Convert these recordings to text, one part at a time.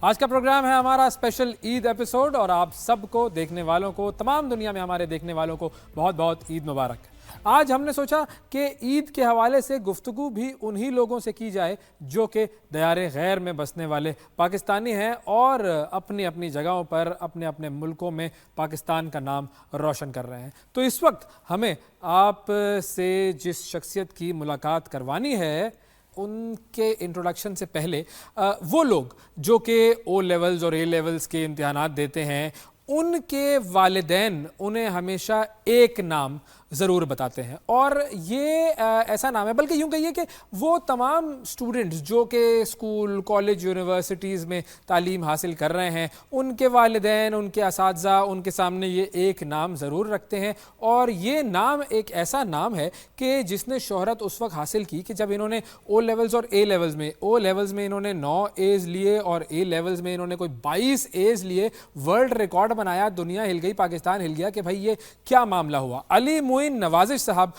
आज का प्रोग्राम है हमारा स्पेशल ईद एपिसोड और आप सबको देखने वालों को, तमाम दुनिया में हमारे देखने वालों को बहुत बहुत ईद मुबारक। आज हमने सोचा कि ईद के हवाले से गुफ्तगू भी उन्हीं लोगों से की जाए जो कि दयारे गैर में बसने वाले पाकिस्तानी हैं और अपनी अपनी जगहों पर अपने अपने मुल्कों में पाकिस्तान का नाम रोशन कर रहे हैं। तो इस वक्त हमें आप से जिस शख्सियत की मुलाकात करवानी है उनके इंट्रोडक्शन से पहले वो लोग जो कि ओ लेवल्स और ए लेवल्स के इम्तिहानात देते हैं, उनके वालिदैन उन्हें हमेशा एक नाम ज़रूर बताते हैं और ये ऐसा नाम है, बल्कि यूँ कहिए कि वो तमाम स्टूडेंट्स जो कि स्कूल, कॉलेज, यूनिवर्सिटीज़ में तालीम हासिल कर रहे हैं, उनके वालिदैन, उनके असातिज़ा उनके सामने ये एक नाम ज़रूर रखते हैं। और ये नाम एक ऐसा नाम है कि जिसने शोहरत उस वक्त हासिल की कि जब इन्होंने ओ लेवल्स और ए लेवल्स में, ओ लेवल्स में इन्होंने 9 एज़ लिए और ए लेवल्स में इन्होंने कोई 22 एज़ लिए, वर्ल्ड रिकॉर्ड बनाया, दुनिया हिल गई, पाकिस्तान हिल गया कि भाई ये क्या मामला हुआ। अली मोइन नवाजिश साहब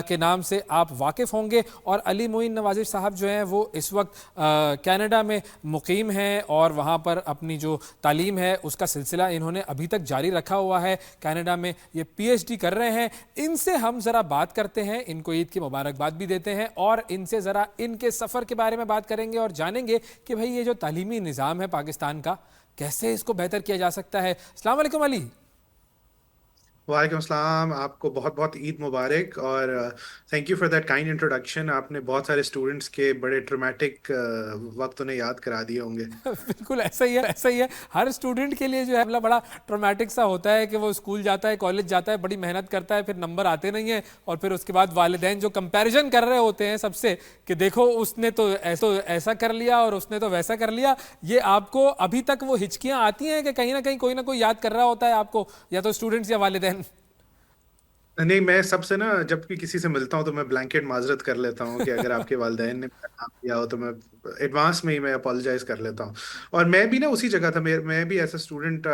के नाम से आप वाकिफ़ होंगे और अली मोइन नवाजिश साहब जो हैं वो इस वक्त कनाडा में मुकीम हैं और वहाँ पर अपनी जो तालीम है उसका सिलसिला इन्होंने अभी तक जारी रखा हुआ है। कनाडा में ये पीएचडी कर रहे हैं। इनसे हम ज़रा बात करते हैं, इनको ईद की मुबारकबाद भी देते हैं और इनसे ज़रा इनके सफ़र के बारे में बात करेंगे और जानेंगे कि भाई ये जो तालीमी निज़ाम है पाकिस्तान का, कैसे इसको बेहतर किया जा सकता है। अस्सलाम वालेकुम अली। वालेकुम अस्सलाम। आपको बहुत बहुत ईद मुबारक और thank you for that kind introduction. आपने बहुत सारे स्टूडेंट्स के बड़े ट्रॉमेटिक वक्त उन्हें याद करा दिए होंगे। बिल्कुल ऐसा ही है, ऐसा ही है। हर स्टूडेंट के लिए जो है मतलब बड़ा ट्रॉमेटिक सा होता है कि वो स्कूल जाता है, कॉलेज जाता है, बड़ी मेहनत करता है, फिर नंबर आते नहीं है और फिर उसके बाद वालिदैन जो कंपैरिजन कर रहे होते हैं सबसे कि देखो उसने तो ऐसा कर लिया और उसने तो वैसा कर लिया। ये आपको अभी तक वो हिचकियाँ आती हैं कि कहीं ना कोई याद कर रहा होता है आपको, या तो स्टूडेंट्स या वालिदैन? नहीं, मैं सबसे ना जब भी किसी से मिलता हूँ तो मैं ब्लैंकेट माजरत कर लेता हूँ कि अगर आपके वालिदैन ने मेरा नाम लिया हो तो मैं एडवांस में ही मैं अपोलोजाइज कर लेता हूँ। और मैं भी ना उसी जगह था, मैं भी ऐसा स्टूडेंट,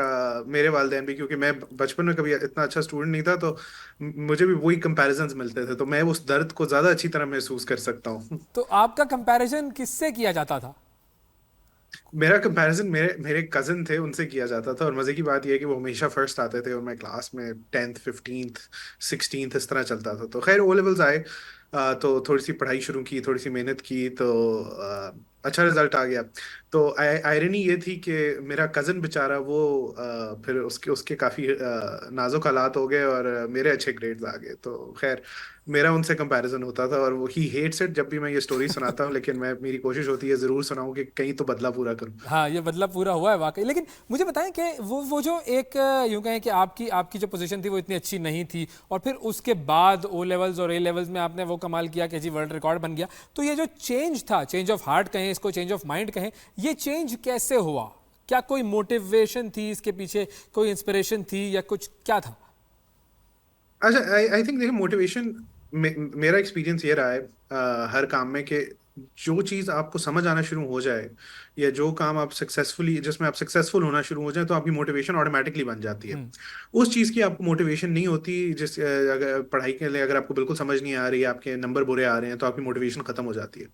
मेरे वालिदैन भी, क्योंकि मैं बचपन में कभी इतना अच्छा स्टूडेंट नहीं था, तो मुझे भी वही कंपैरिजंस मिलते थे, तो मैं उस दर्द को ज्यादा अच्छी तरह महसूस कर सकता हूँ। तो आपका कंपैरिजन किससे किया जाता था? मेरा कंपैरिजन मेरे मेरे कजिन थे उनसे किया जाता था, और मजे की बात यह है कि वो हमेशा फर्स्ट आते थे और मैं क्लास में 10th 15th 16th इस तरह चलता था। तो खैर ओ लेवल्स आए, तो थोड़ी सी पढ़ाई शुरू की, थोड़ी सी मेहनत की, तो अच्छा रिजल्ट आ गया। तो आयरनी ये थी कि मेरा कजिन बेचारा वो फिर उसके उसके काफी नाजुक हालात हो गए और मेरे अच्छे ग्रेड्स आ गए। तो खैर मेरा उनसे कंपैरिजन होता था और वो ही हेट्स इट जब भी मैं ये स्टोरी सुनाता हूँ, लेकिन मैं मेरी कोशिश होती है जरूर सुनाऊं कि कहीं तो बदला पूरा करूं। हाँ, ये बदलाव पूरा हुआ है वाकई। लेकिन मुझे बताएं कि वो जो एक यूं कहें कि आपकी आपकी जो पोजीशन थी वो इतनी अच्छी नहीं थी और फिर उसके बाद ओ लेवल्स और ए लेवल्स में आपने वो कमाल किया कि जी वर्ल्ड रिकॉर्ड बन गया। तो ये जो चेंज था, चेंज ऑफ हार्ट कहें इसको, चेंज ऑफ माइंड कहें, ये चेंज कैसे हुआ? क्या कोई मोटिवेशन थी इसके पीछे, कोई इंस्पिरेशन थी या कुछ क्या था? अच्छा, आई आई थिंक देखिए, मोटिवेशन मेरा एक्सपीरियंस ये रहा है हर काम में कि जो चीज़ आपको समझ आना शुरू हो जाए, या जो काम आप सक्सेसफुली जिसमें आप सक्सेसफुल होना शुरू हो जाए, तो आपकी मोटिवेशन ऑटोमेटिकली बन जाती है। हम्म। उस चीज़ की आपको मोटिवेशन नहीं होती जिस अगर पढ़ाई के लिए अगर आपको बिल्कुल समझ नहीं आ रही, आपके नंबर बुरे आ रहे हैं, तो आपकी मोटिवेशन खत्म हो जाती है।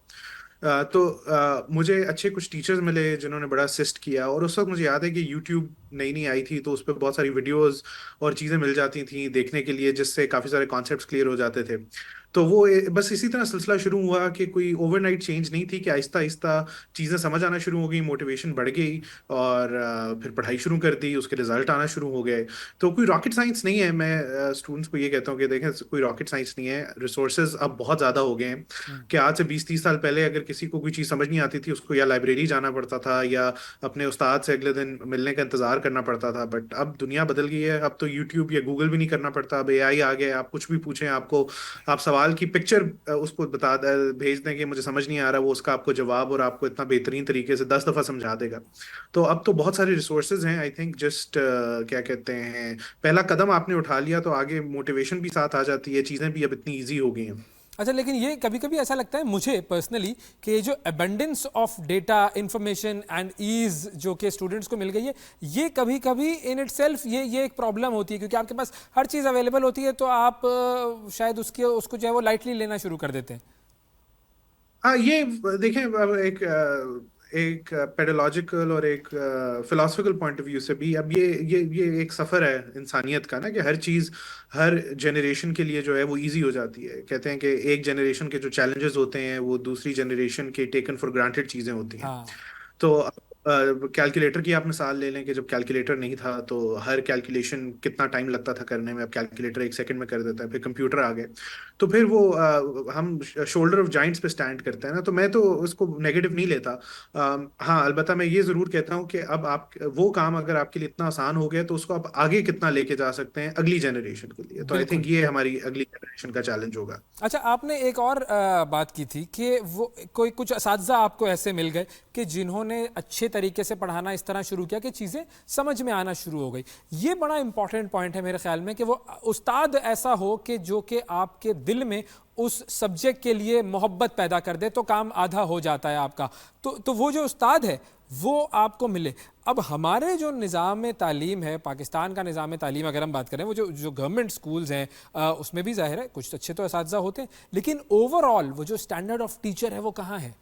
मुझे अच्छे कुछ टीचर्स मिले जिन्होंने बड़ा असिस्ट किया, और उस वक्त मुझे याद है कि यूट्यूब नई नई आई थी, तो उस पर बहुत सारी वीडियोस और चीज़ें मिल जाती थी देखने के लिए, जिससे काफ़ी सारे कॉन्सेप्ट्स क्लियर हो जाते थे। तो वो बस इसी तरह सिलसिला शुरू हुआ कि कोई ओवरनाइट चेंज नहीं थी, कि आहिस्ता आहिस्ता चीज़ें समझ आना शुरू हो गई, मोटिवेशन बढ़ गई, और फिर पढ़ाई शुरू कर दी, उसके रिजल्ट आना शुरू हो गए। तो कोई रॉकेट साइंस नहीं है। मैं स्टूडेंट्स को ये कहता हूँ कि देखें, कोई रॉकेट साइंस नहीं है। रिसोर्सेज अब बहुत ज़्यादा हो गए हैं, कि आज से 20-30 साल पहले अगर किसी को कोई चीज़ समझ नहीं आती थी, उसको या लाइब्रेरी जाना पड़ता था या अपने उस्ताद से अगले दिन मिलने का इंतजार करना पड़ता था। बट अब दुनिया बदल गई है, अब तो यूट्यूब या गूगल भी नहीं करना पड़ता, अब एआई आ गया। आप कुछ भी पूछें, आपको आप सवाल की पिक्चर उसको भेज दें कि मुझे समझ नहीं आ रहा, वो उसका आपको जवाब और आपको इतना बेहतरीन तरीके से 10 दफा समझा देगा। तो अब तो बहुत सारे रिसोर्सेज हैं। आई थिंक जस्ट क्या कहते हैं, पहला कदम आपने उठा लिया तो आगे मोटिवेशन भी साथ आ जाती है, चीज़ें भी अब इतनी ईजी हो गई हैं। अच्छा, लेकिन ये कभी कभी ऐसा लगता है मुझे पर्सनली कि जो abundance of data, information and ease जो कि स्टूडेंट्स को मिल गई है, ये कभी कभी इन इटसेल्फ ये एक प्रॉब्लम होती है, क्योंकि आपके पास हर चीज़ अवेलेबल होती है तो आप शायद उसके उसको जो है वो लाइटली लेना शुरू कर देते हैं। हाँ, ये देखें, अब एक एक पेडोलॉजिकल और एक फिलोसफिकल पॉइंट ऑफ व्यू से भी, अब ये एक सफर है इंसानियत का ना, कि हर चीज हर जनरेशन के लिए जो है वो इजी हो जाती है। कहते हैं कि एक जनरेशन के जो चैलेंजेस होते हैं वो दूसरी जनरेशन के टेकन फॉर ग्रांटेड चीजें होती हैं। हाँ। तो कैलकुलेटर की आप मिसाल ले लें कि जब कैलकुलेटर नहीं था तो हर कैलकुलेशन कितना टाइम लगता था करने में, अब कैलकुलेटर 1 सेकंड में कर देता है। फिर कंप्यूटर आ गए, तो फिर वो हम शोल्डर ऑफ जाइंट्स पे स्टैंड करते हैं ना, तो मैं तो उसको नेगेटिव नहीं लेता। हाँ, अलबत्ता मैं ये जरूर कहता हूँ कि अब आप वो काम अगर आपके लिए इतना आसान हो गया तो उसको आप आगे कितना लेके जा सकते हैं अगली जनरेशन के लिए। तो आई बिल्कुल। थिंक ये हमारी अगली जनरेशन का चैलेंज होगा। अच्छा, आपने एक और बात की थी कि वो कोई कुछ असातिज़ा आपको ऐसे मिल गए कि जिन्होंने अच्छे तरीके से पढ़ाना इस तरह शुरू किया कि चीज़ें समझ में आना शुरू हो गई। ये बड़ा इंपॉर्टेंट पॉइंट है मेरे ख्याल में कि वो उस्ताद ऐसा हो कि जो कि आपके दिल में उस सब्जेक्ट के लिए मोहब्बत पैदा कर दे, तो काम आधा हो जाता है आपका। तो वो जो उस्ताद है वो आपको मिले। अब हमारे जो निज़ाम तालीम है, पाकिस्तान का निज़ाम तालीम अगर हम बात करें, वो जो जो गवर्नमेंट स्कूल्स हैं, उसमें भी ज़ाहिर है कुछ अच्छे तो असातिज़ा होते हैं, लेकिन ओवरऑल वो जो स्टैंडर्ड ऑफ टीचर है वो कहाँ है?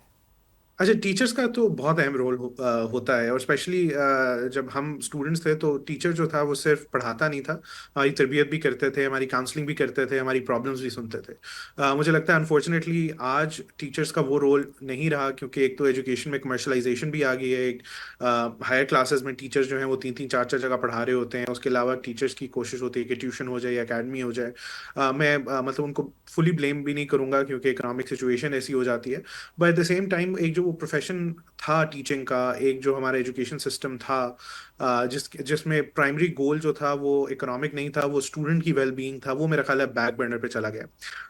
अच्छा, टीचर्स का तो बहुत अहम रोल होता है, और स्पेशली जब हम स्टूडेंट्स थे तो टीचर जो था वो सिर्फ पढ़ाता नहीं था, हमारी तरबियत भी करते थे, हमारी काउंसलिंग भी करते थे, हमारी प्रॉब्लम्स भी सुनते थे। मुझे लगता है अनफॉर्चुनेटली आज टीचर्स का वो रोल नहीं रहा, क्योंकि एक तो एजुकेशन में कमर्शलाइजेशन भी आ गई है। एक हायर क्लासेस में टीचर्स जो हैं वो 3-3 4-4 जगह पढ़ा रहे होते हैं। उसके अलावा टीचर्स की कोशिश होती है कि ट्यूशन हो जाए या अकेडमी हो जाए। मैं मतलब उनको फुली ब्लेम भी नहीं करूंगा, क्योंकि इकोनॉमिक सिचुएशन ऐसी हो जाती है। But at the same time एक जो वो प्रोफेशन था टीचिंग का, एक जो हमारा एजुकेशन सिस्टम था, जिसमें प्राइमरी गोल जो था वो इकोनॉमिक नहीं था, वो स्टूडेंट की वेल बीइंग था, वो मेरा ख्याल है बैक बर्नर पे चला गया।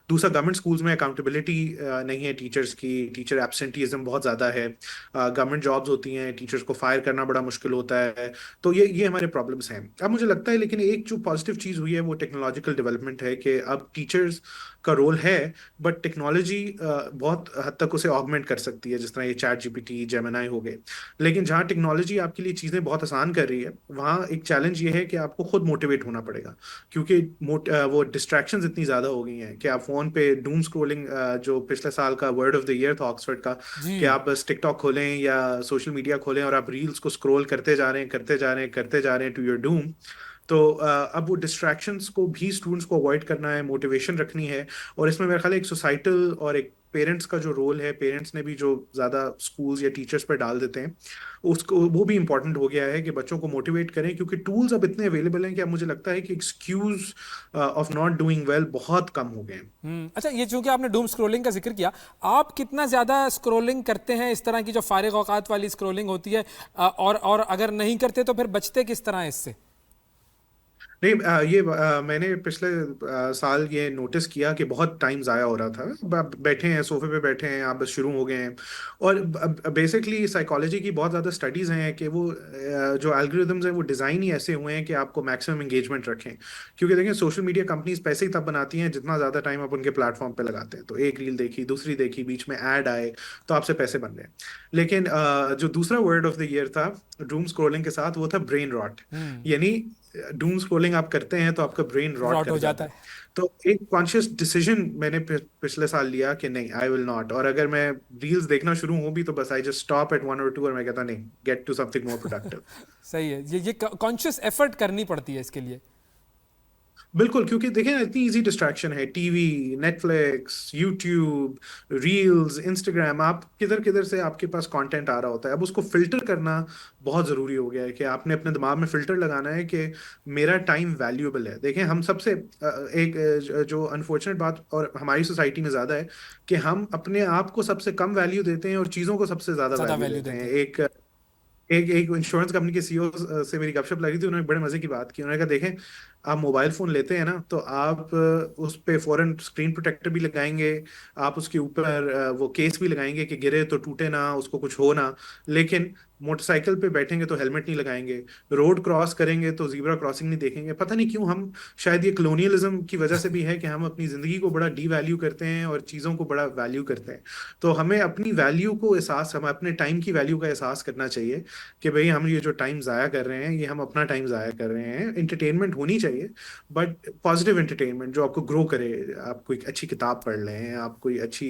दूसरा, गवर्नमेंट स्कूल्स में अकाउंटेबिलिटी नहीं है टीचर्स की, टीचर एब्सेंटीइज्म बहुत ज़्यादा है। गवर्नमेंट जॉब्स होती हैं, टीचर्स को फायर करना बड़ा मुश्किल होता है। तो ये हमारे प्रॉब्लम्स हैं। अब मुझे लगता है लेकिन एक जो पॉजिटिव चीज़ हुई है वो टेक्नोलॉजिकल डेवलपमेंट है, कि अब टीचर्स का रोल है, बट टेक्नोलॉजी बहुत हद तक उसे ऑगमेंट कर सकती है, जिस तरह ये चैट जीपीटी, जेमिनाई हो गए। लेकिन जहाँ टेक्नोलॉजी आपके लिए चीज़ें बहुत आसान कर रही है, वहाँ एक चैलेंज ये है कि आपको खुद मोटिवेट होना पड़ेगा। क्योंकि वो डिस्ट्रैक्शंस इतनी ज़्यादा हो गई हैं कि आप फ़ोन पे डूम स्क्रोलिंग, जो पिछले साल का वर्ड ऑफ द ईयर था ऑक्सफर्ड का, जी। कि आप बस टिकटॉक खोलें या सोशल मीडिया खोलें और आप रील्स को स्क्रॉल करते जा रहे हैं, करते जा रहे हैं, करते जा रहे हैं टू योर डूम। तो अब वो डिस्ट्रैक्शंस को भी स्टूडेंट्स को अवॉइड करना है, मोटिवेशन रखनी है। और इसमें मेरा ख्याल है एक सोसाइटल और एक पेरेंट्स का जो रोल है, पेरेंट्स ने भी जो ज़्यादा स्कूल्स या टीचर्स पर डाल देते हैं, उसको वो भी इम्पोर्टेंट हो गया है कि बच्चों को मोटिवेट करें। क्योंकि टूल्स अब इतने अवेलेबल हैं कि अब मुझे लगता है कि excuse of not doing well बहुत कम हो गए हैं। अच्छा, ये चूंकि आपने डूम स्क्रोलिंग का जिक्र किया, आप कितना ज्यादा स्क्रोलिंग करते हैं, इस तरह की जो फारिग औकात वाली स्क्रोलिंग होती है, और अगर नहीं करते तो फिर बचते किस तरह हैं इससे? नहीं, मैंने पिछले साल ये नोटिस किया कि बहुत टाइम ज़ाया हो रहा था। अब बैठे हैं सोफे पे, बैठे हैं आप, बस शुरू हो गए हैं। और बेसिकली साइकोलॉजी की बहुत ज़्यादा स्टडीज़ हैं कि वो जो एल्गोरिदम्स हैं वो डिज़ाइन ही ऐसे हुए हैं कि आपको मैक्सिमम एंगेजमेंट रखें। क्योंकि देखें, सोशल मीडिया कंपनीज पैसे ही तब बनाती हैं जितना ज़्यादा टाइम आप उनके प्लेटफॉर्म पे लगाते हैं। तो एक रील देखी, दूसरी देखी, बीच में ऐड आए, तो आपसे पैसे बन गए। लेकिन जो दूसरा वर्ड ऑफ द ईयर था डूम स्क्रोलिंग के साथ, वो था ब्रेन रॉट। यानी डूम स्क्रोलिंग आप करते हैं तो आपका ब्रेन रॉट रॉट कर हो जाता जाता है। है। तो एक कॉन्शियस डिसीजन मैंने पिछले साल लिया कि नहीं, आई विल नॉट। और अगर मैं रील्स देखना शुरू हूं भी तो बस आई जस्ट स्टॉप एट 1 और 2, और मैं कहता नहीं, get to something more productive. सही है, ये कॉन्शियस एफर्ट करनी पड़ती है इसके लिए। बिल्कुल, क्योंकि देखिए ना, इतनी इजी डिस्ट्रैक्शन है, TV, Netflix, YouTube, reels, Instagram, आप किधर किधर से आपके पास कंटेंट आ रहा होता है। अब उसको फिल्टर करना बहुत ज़रूरी हो गया है, कि आपने अपने दिमाग में फिल्टर लगाना है कि मेरा टाइम वैल्यूएबल है। देखें, हम सबसे एक जो अनफॉर्चुनेट बात और हमारी सोसाइटी में ज़्यादा है, कि हम अपने आप को सबसे कम वैल्यू देते हैं और चीज़ों को सबसे ज़्यादा ज्यादा वैल्यू वैल्यू देते हैं। देते हैं। एक एक एक इंश्योरेंस कंपनी के सीईओ से मेरी गपशप लगी थी, उन्होंने बड़े मजे की बात की। उन्होंने कहा, देखें, आप मोबाइल फोन लेते हैं ना, तो आप उस पे फौरन स्क्रीन प्रोटेक्टर भी लगाएंगे, आप उसके ऊपर वो केस भी लगाएंगे कि गिरे तो टूटे ना, उसको कुछ हो ना। लेकिन मोटरसाइकिल पे बैठेंगे तो हेलमेट नहीं लगाएंगे, रोड क्रॉस करेंगे तो जीब्रा क्रॉसिंग नहीं देखेंगे। पता नहीं क्यों हम, शायद ये कलोनियलिज्म की वजह से भी है कि हम अपनी जिंदगी को बड़ा डी वैल्यू करते हैं और चीज़ों को बड़ा वैल्यू करते हैं। तो हमें अपनी वैल्यू को एहसास, हमें अपने टाइम की वैल्यू का एहसास करना चाहिए कि भाई हम ये जो टाइम ज़ाया कर रहे हैं, ये हम अपना टाइम ज़ाया कर रहे हैं। इंटरटेनमेंट होनी चाहिए, बट पॉजिटिव इंटरटेनमेंट जो आपको ग्रो करे। आप कोई अच्छी किताब पढ़ लें, आप कोई अच्छी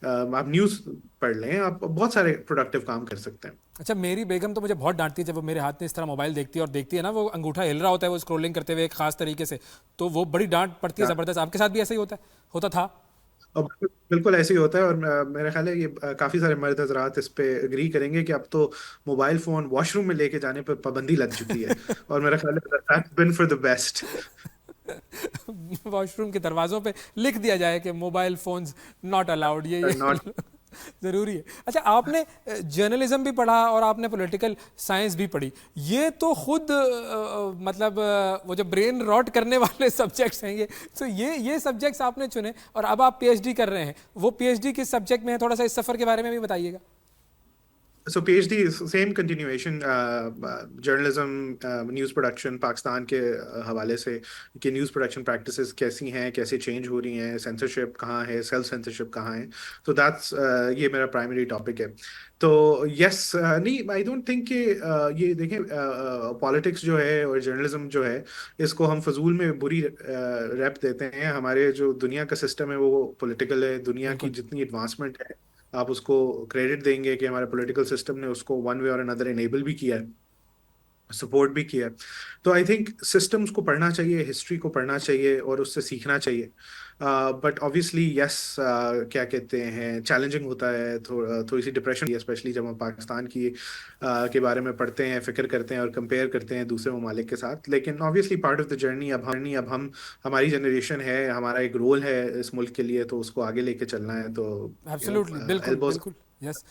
आप न्यूज़ पढ़ लें, आप बहुत सारे प्रोडक्टिव काम कर सकते हैं। अच्छा, मेरी बेगम तो मुझे बहुत डांटती है जब वो मेरे हाथ में इस तरह मोबाइल देखती है, और देखती है ना वो अंगूठा हिल रहा होता है वो स्क्रॉलिंग करते हुए एक खास तरीके से, तो वो बड़ी डांट पड़ती है ज़बरदस्त। आपके साथ भी ऐसा ही होता है, होता था? और बिल्कुल ऐसे ही होता है। और मेरा ख्याल है ये काफी सारे मर्द हजरात इस पे एग्री करेंगे कि अब तो मोबाइल फोन वॉशरूम में लेके जाने पर पाबंदी लग चुकी है। और मेरा ख्याल है that's been for the best. Washroom के दरवाजों पे लिख दिया जाए कि मोबाइल फोन्स नॉट अलाउड, ये नॉट। ज़रूरी है। अच्छा, आपने जर्नलिज्म भी पढ़ा और आपने पॉलिटिकल साइंस भी पढ़ी, ये तो खुद मतलब वो जो ब्रेन रॉट करने वाले सब्जेक्ट्स हैं ये, तो ये सब्जेक्ट्स आपने चुने और अब आप पीएचडी कर रहे हैं। वो पीएचडी किस सब्जेक्ट में है, थोड़ा सा इस सफ़र के बारे में भी बताइएगा। So PhD same continuation, journalism, news production Pakistan के हवाले से कि न्यूज़ प्रोडक्शन प्रैक्टिसेस कैसी हैं, कैसे चेंज हो रही हैं, सेंसरशिप कहाँ है, सेल्फ सेंसरशिप कहाँ है। तो दैट्स ये मेरा प्राइमरी टॉपिक है। तो यस, नहीं, आई डोंट थिंक कि ये देखें, पॉलिटिक्स जो है और जर्नलिज्म जो है, इसको हम फजूल में बुरी रैप देते हैं। हमारे जो दुनिया का सिस्टम है वो पॉलिटिकल है। दुनिया की बिल्कुल। जितनी एडवांसमेंट है, आप उसको क्रेडिट देंगे कि हमारे पॉलिटिकल सिस्टम ने उसको वन वे और अनदर इनेबल भी किया है, सपोर्ट भी किया है। तो आई थिंक सिस्टम्स को पढ़ना चाहिए, हिस्ट्री को पढ़ना चाहिए और उससे सीखना चाहिए। बट ऑब्वियसली यस, क्या कहते हैं, चैलेंजिंग होता है, थोड़ी सी डिप्रेशन, स्पेशली जब हम पाकिस्तान की के बारे में पढ़ते हैं, फिक्र करते हैं और कंपेयर करते हैं दूसरे ममालिक के साथ। लेकिन obviously part of the journey. अब हम हमारी जनरेशन है, हमारा एक रोल है इस मुल्क के लिए, तो उसको आगे लेके चलना है। तो एब्सोल्युटली, बिल्कुल एल्बोज। बिल्कुल। यस।